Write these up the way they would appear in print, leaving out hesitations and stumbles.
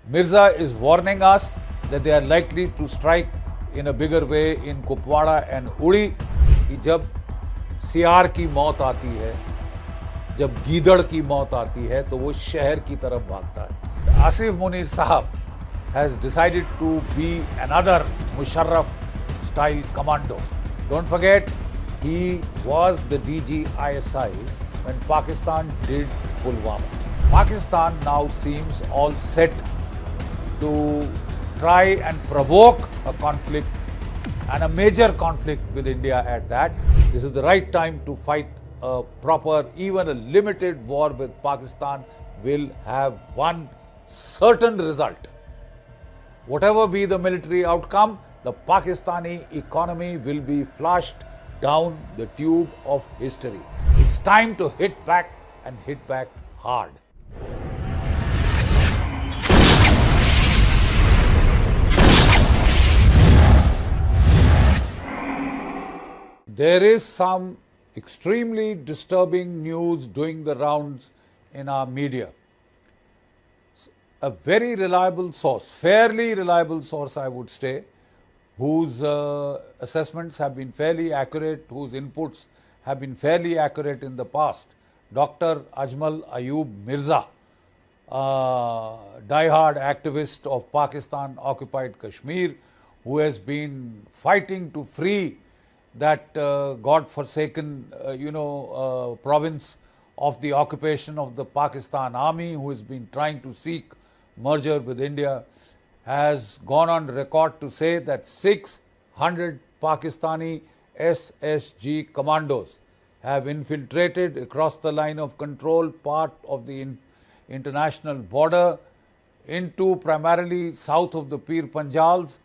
Mirza is warning us that they are likely to strike in a bigger way in Kupwara and Uri कि जब सियार की मौत आती है, जब गीदड़ की मौत आती है तो वो शहर की तरफ भागता है. Asim Munir Sahab has decided to be another Musharraf style commando. Don't forget, he was the DG ISI when Pakistan did Pulwama. Pakistan now seems all set to try and provoke a conflict, and a major conflict with India at that. This is the right time to fight a proper, even a limited war with Pakistan will have one certain result. Whatever be the military outcome, the Pakistani economy will be flushed down the tube of history. It's time to hit back and hit back hard. There is some extremely disturbing news doing the rounds in our media. A very reliable source, fairly reliable source I would say, whose assessments have been fairly accurate, whose inputs have been fairly accurate in the past, Dr. Ajmal Ayub Mirza, die-hard activist of Pakistan-occupied Kashmir, who has been fighting to free that God-forsaken, province of the occupation of the Pakistan army, who has been trying to seek merger with India, has gone on record to say that 600 Pakistani SSG Commandos have infiltrated across the line of control part of the international border into primarily south of the Pir Panjals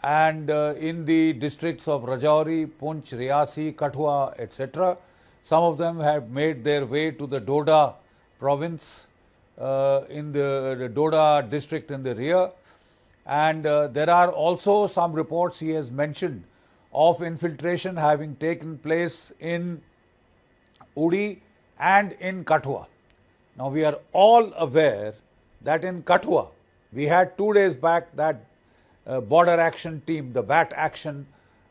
and in the districts of Rajouri, Poonch, Riyasi, Kathua, etc. Some of them have made their way to the Doda province in the Doda district in the rear. And there are also some reports he has mentioned of infiltration having taken place in Uri and in Kathua. Now we are all aware that in Kathua, we had 2 days back that border action team, the BAT action,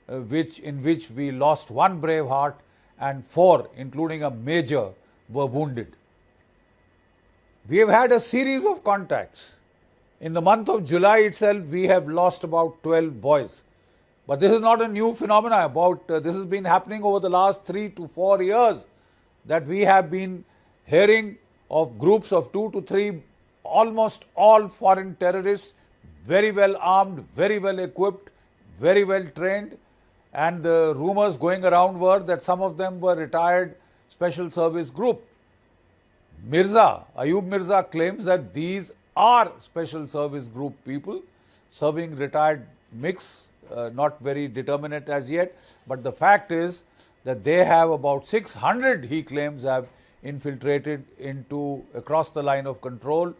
in which we lost 1 brave heart and 4, including a major, were wounded. We have had a series of contacts. In the month of July itself, we have lost about 12 boys. But this is not a new phenomenon. This has been happening over the last 3 to 4 years, that we have been hearing of groups of 2 to 3, almost all foreign terrorists, very well armed, very well equipped, very well trained, and the rumors going around were that some of them were retired special service group. Ayub Mirza claims that these are special service group people serving retired mix, not very determinate as yet, but the fact is that they have about 600, he claims, have infiltrated into across the line of control,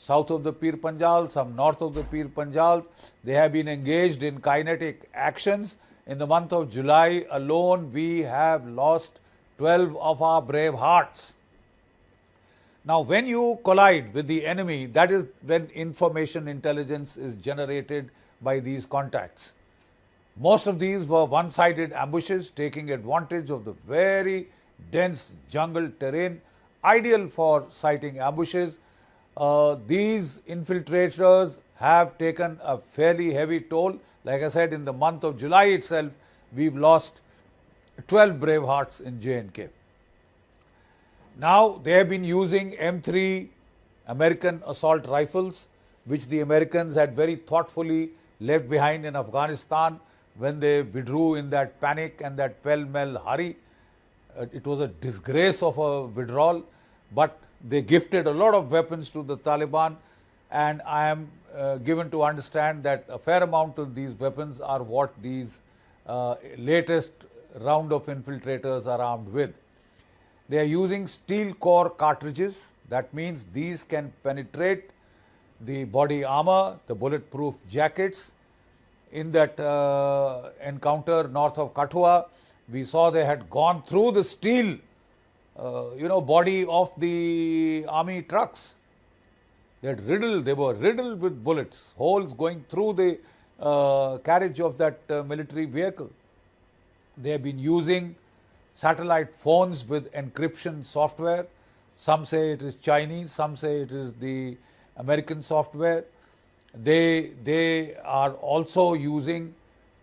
south of the Pir Panjal, some north of the Pir Panjal. They have been engaged in kinetic actions. In the month of July alone, we have lost 12 of our brave hearts. Now, when you collide with the enemy, that is when information intelligence is generated by these contacts. Most of these were one-sided ambushes taking advantage of the very dense jungle terrain, ideal for sighting ambushes. These infiltrators have taken a fairly heavy toll. Like I said, in the month of July itself, we've lost 12 brave hearts in J&K. Now, they have been using M3 American assault rifles, which the Americans had very thoughtfully left behind in Afghanistan when they withdrew in that panic and that pell-mell hurry. It was a disgrace of a withdrawal, but they gifted a lot of weapons to the Taliban, and I am given to understand that a fair amount of these weapons are what these latest round of infiltrators are armed with. They are using steel core cartridges. That means these can penetrate the body armor, the bulletproof jackets. In that encounter north of Kathua, we saw they had gone through the steel body of the army trucks. They were riddled with bullets, holes going through the carriage of that military vehicle. They have been using satellite phones with encryption software. Some say it is Chinese, some say it is the American software. They are also using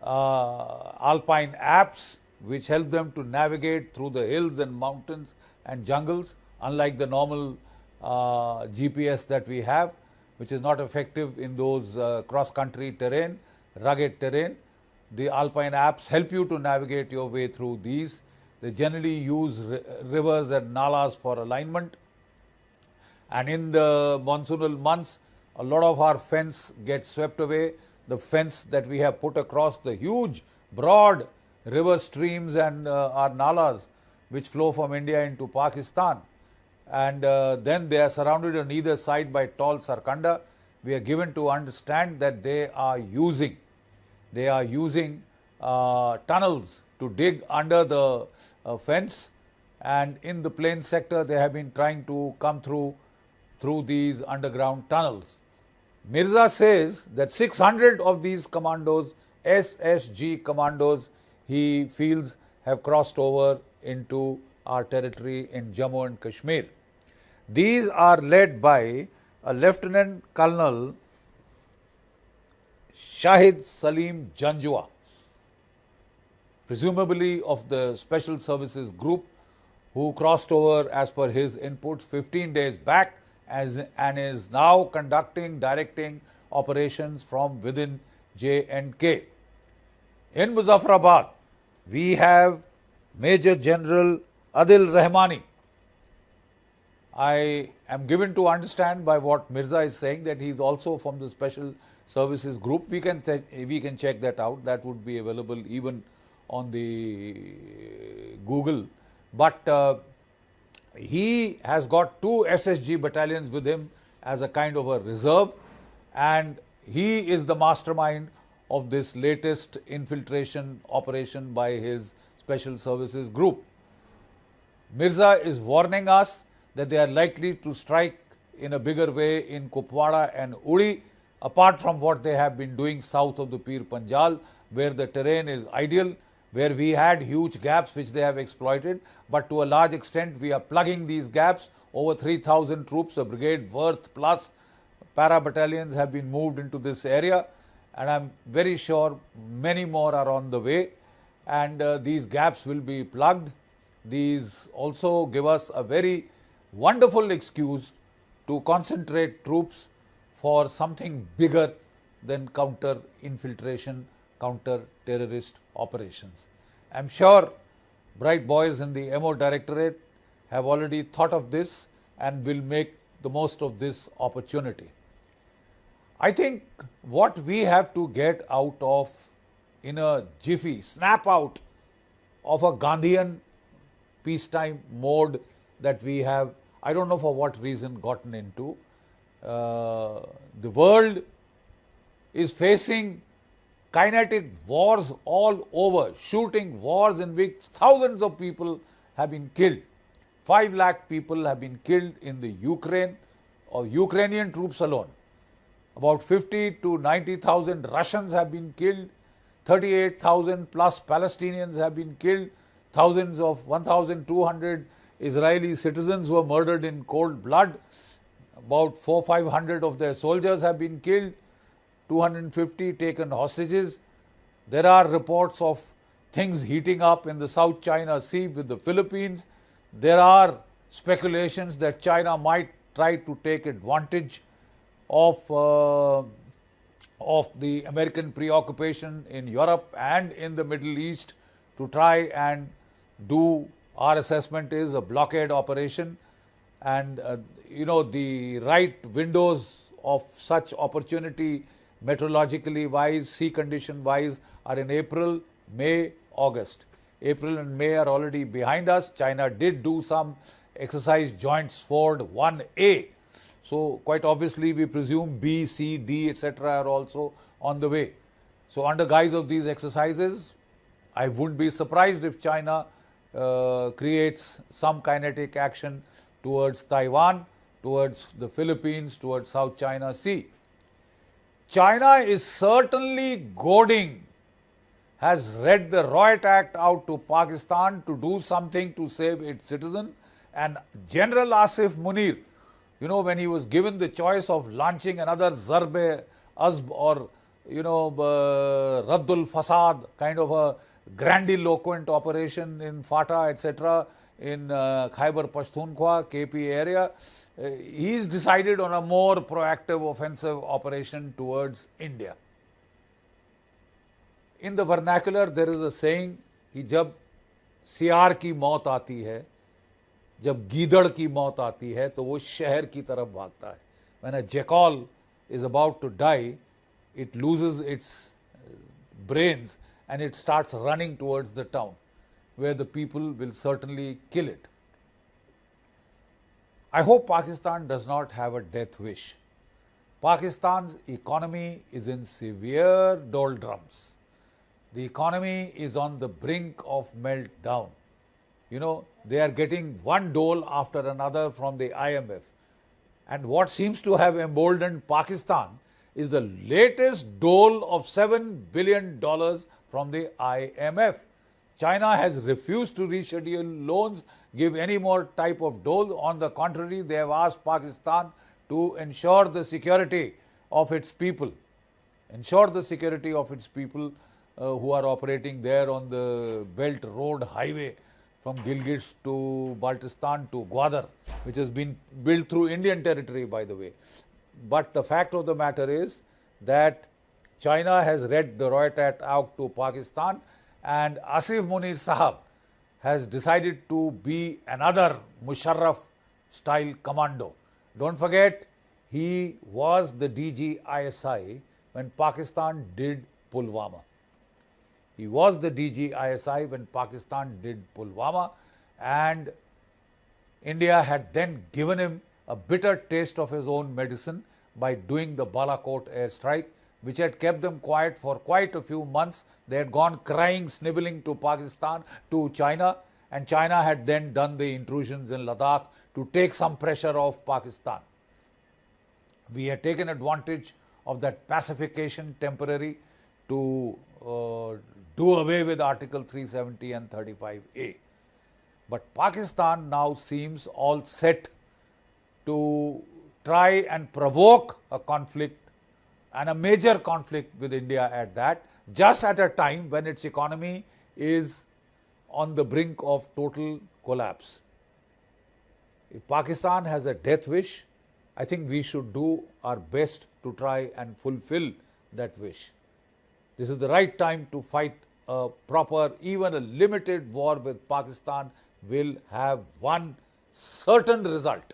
alpine apps which help them to navigate through the hills and mountains and jungles, unlike the normal GPS that we have, which is not effective in those cross-country terrain, rugged terrain. The alpine apps help you to navigate your way through these. They generally use rivers and nalas for alignment. And in the monsoonal months, a lot of our fence gets swept away. The fence that we have put across the huge, broad river streams and our nalas which flow from India into Pakistan. And then they are surrounded on either side by tall sarkanda. We are given to understand that they are using tunnels to dig under the fence, and in the plain sector they have been trying to come through these underground tunnels. Mirza says that 600 of these commandos, SSG commandos, he feels have crossed over into our territory in Jammu and Kashmir. These are led by a Lieutenant Colonel Shahid Salim Janjua, presumably of the Special Services Group, who crossed over as per his inputs 15 days back and is now directing operations from within J&K. In Muzaffarabad, we have Major General Adil Rahmani. I am given to understand by what Mirza is saying that he is also from the Special Services Group. We can check that out. That would be available even on the Google. But he has got 2 SSG battalions with him as a kind of a reserve, and he is the mastermind of this latest infiltration operation by his Special Services Group. Mirza is warning us that they are likely to strike in a bigger way in Kupwara and Uri, apart from what they have been doing south of the Pir Panjal, where the terrain is ideal, where we had huge gaps which they have exploited, but to a large extent we are plugging these gaps. Over 3,000 troops, a brigade worth plus para battalions have been moved into this area, and I am very sure many more are on the way, and these gaps will be plugged. These also give us a very wonderful excuse to concentrate troops for something bigger than counter-infiltration, counter-terrorist operations. I am sure bright boys in the MO Directorate have already thought of this and will make the most of this opportunity. I think what we have to get out of, in a jiffy, snap out of a Gandhian peacetime mode that we have, I don't know for what reason, gotten into. The world is facing kinetic wars all over, shooting wars in which thousands of people have been killed. 5 lakh people have been killed in the Ukraine, or Ukrainian troops alone. About 50 to 90,000 Russians have been killed. 38,000 plus Palestinians have been killed. Thousands of 1,200 Israeli citizens were murdered in cold blood. About 400-500 of their soldiers have been killed. 250 taken hostages. There are reports of things heating up in the South China Sea with the Philippines. There are speculations that China might try to take advantage of the American preoccupation in Europe and in the Middle East to try and do, our assessment is, a blockade operation. And the right windows of such opportunity, meteorologically wise, sea condition wise, are in April, May, August. April and May are already behind us. China did do some exercise Joint Sword 1A. So quite obviously we presume B, C, D, etc. are also on the way. So under guise of these exercises, I wouldn't be surprised if China creates some kinetic action towards Taiwan, towards the Philippines, towards South China Sea. China is certainly goading, has read the Riot Act out to Pakistan to do something to save its citizens. And General Asif Munir, when he was given the choice of launching another Zarbe Azb or, Raddul Fasad kind of a grandiloquent operation in FATA, etc., in Khyber Pakhtunkhwa, KP area, he's decided on a more proactive offensive operation towards India. In the vernacular, there is a saying कि जब सियार की मौत आती है, जब गीदड़ की मौत आती है, तो वो शहर की तरफ भागता है. When a jackal is about to die, it loses its brains and it starts running towards the town, where the people will certainly kill it. I hope Pakistan does not have a death wish. Pakistan's economy is in severe doldrums. The economy is on the brink of meltdown. They are getting one dole after another from the IMF. And what seems to have emboldened Pakistan is the latest dole of $7 billion from the IMF. China has refused to reschedule loans, give any more type of dole. On the contrary, they have asked Pakistan to ensure the security of its people. Ensure the security of its people who are operating there on the Belt Road Highway from Gilgit to Baltistan to Gwadar, which has been built through Indian territory, by the way. But the fact of the matter is that China has read the Riot Act out to Pakistan, and Asif Munir Sahab has decided to be another Musharraf style commando. Don't forget, he was the DG ISI when Pakistan did Pulwama. He was the DG ISI when Pakistan did Pulwama, and India had then given him a bitter taste of his own medicine by doing the Balakot airstrike, which had kept them quiet for quite a few months. They had gone crying, sniveling to Pakistan, to China, and China had then done the intrusions in Ladakh to take some pressure off Pakistan. We had taken advantage of that pacification temporary to do away with Article 370 and 35A. But Pakistan now seems all set to try and provoke a conflict, and a major conflict with India at that, just at a time when its economy is on the brink of total collapse. If Pakistan has a death wish, I think we should do our best to try and fulfill that wish. This is the right time to fight a proper, even a limited war with Pakistan will have one certain result.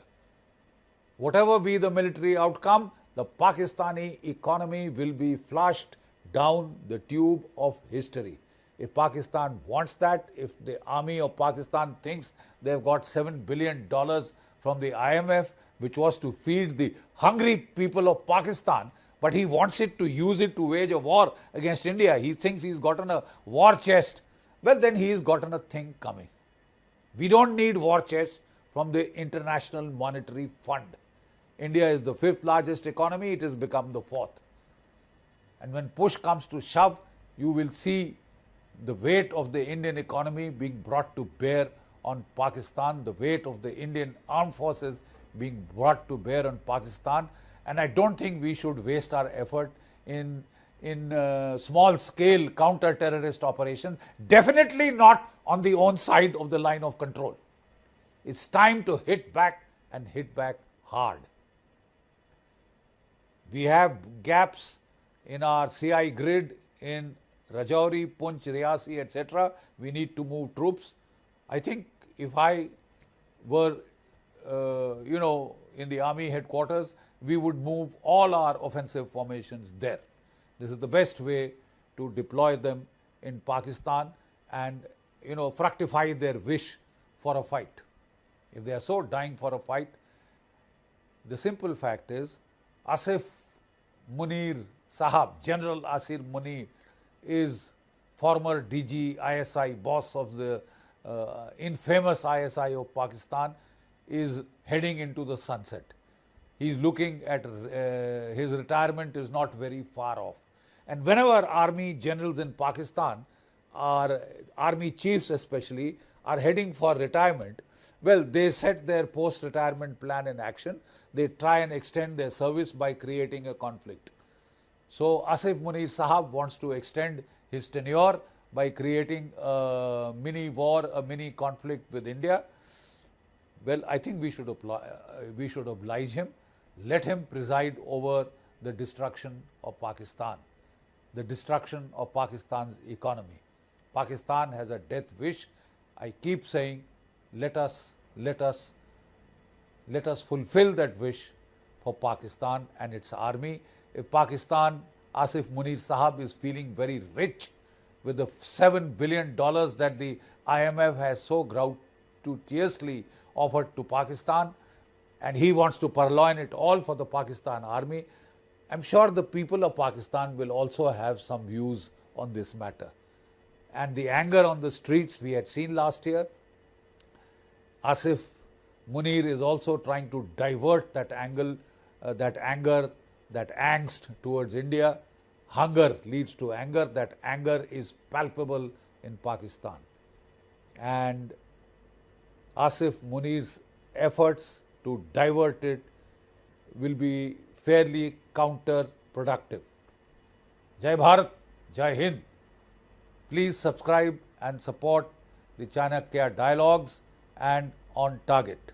Whatever be the military outcome, the Pakistani economy will be flushed down the tube of history. If Pakistan wants that, if the army of Pakistan thinks they've got $7 billion from the IMF, which was to feed the hungry people of Pakistan, but he wants it to use it to wage a war against India. He thinks he's gotten a war chest. Well, then he's gotten a thing coming. We don't need war chests from the International Monetary Fund. India is the 5th largest economy, it has become the 4th. And when push comes to shove, you will see the weight of the Indian economy being brought to bear on Pakistan, the weight of the Indian armed forces being brought to bear on Pakistan. And I don't think we should waste our effort in small-scale counter-terrorist operations, definitely not on the own side of the line of control. It's time to hit back and hit back hard. We have gaps in our CI grid in Rajouri, Punch, Riyasi, etc. We need to move troops. I think if I were, in the army headquarters, we would move all our offensive formations there. This is the best way to deploy them in Pakistan and, fructify their wish for a fight. If they are so dying for a fight, the simple fact is Asif Munir Sahab, General Asif Munir, is former DG ISI, boss of the infamous ISI of Pakistan, is heading into the sunset. he's looking at his retirement is not very far off. And whenever army generals in Pakistan, or army chiefs especially, are heading for retirement, well, they set their post-retirement plan in action. They try and extend their service by creating a conflict. So Asif Munir Sahab wants to extend his tenure by creating a mini war, a mini conflict with India. Well, I think we should oblige him. Let him preside over the destruction of Pakistan, the destruction of Pakistan's economy. Pakistan has a death wish. I keep saying, let us fulfill that wish for Pakistan and its army. If Pakistan, Asif Munir Sahab is feeling very rich with the $7 billion that the IMF has so gratuitously offered to Pakistan, and he wants to purloin it all for the Pakistan army, I'm sure the people of Pakistan will also have some views on this matter. And the anger on the streets we had seen last year, Asif Munir is also trying to divert that anger, that angst towards India. Hunger leads to anger. That anger is palpable in Pakistan. And Asif Munir's efforts to divert it will be fairly counterproductive. Jai Bharat, Jai Hind. Please subscribe and support the Chanakya Dialogues and On Target.